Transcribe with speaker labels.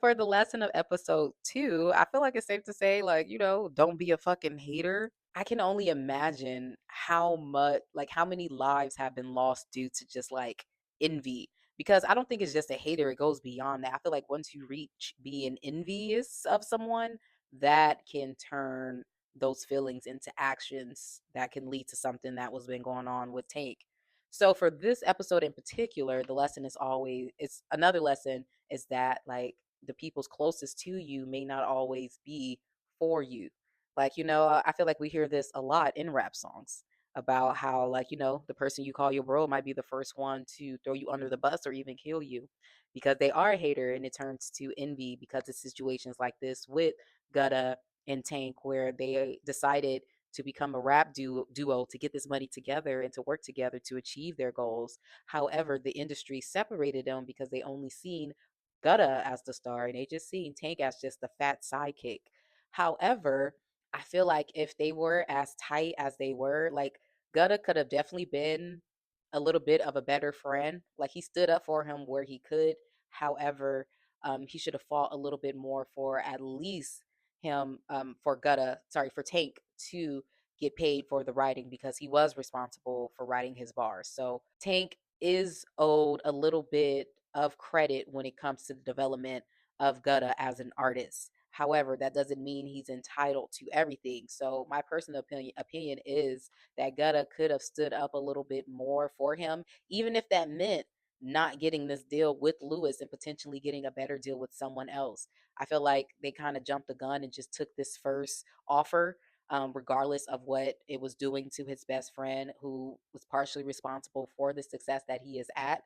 Speaker 1: For the lesson of episode 2, I feel like it's safe to say, like, don't be a fucking hater. I can only imagine how much like, how many lives have been lost due to just, like, envy, because I don't think it's just a hater, it goes beyond that. I feel like once you reach being envious of someone, that can turn those feelings into actions that can lead to something that was been going on with Tank. So for this episode in particular, the lesson is always it's another lesson is that, like, the people's closest to you may not always be for you. Like, I feel like we hear this a lot in rap songs about how, like, the person you call your bro might be the first one to throw you under the bus or even kill you because they are a hater, and it turns to envy because of situations like this with Gutta and Tank, where they decided to become a rap duo to get this money together and to work together to achieve their goals. However, the industry separated them because they only seen Gutta as the star and they just seen Tank as just the fat sidekick. However, I feel like if they were as tight as they were, like, Gutta could have definitely been a little bit of a better friend. Like, he stood up for him where he could. However, he should have fought a little bit more for at least him, for Gutta, sorry, for Tank to get paid for the writing because he was responsible for writing his bars. So Tank is owed a little bit of credit when it comes to the development of Gutta as an artist. However, that doesn't mean he's entitled to everything. So my personal opinion is that Gutta could have stood up a little bit more for him, even if that meant not getting this deal with Lewis and potentially getting a better deal with someone else. I feel like they kind of jumped the gun and just took this first offer, regardless of what it was doing to his best friend, who was partially responsible for the success that he is at.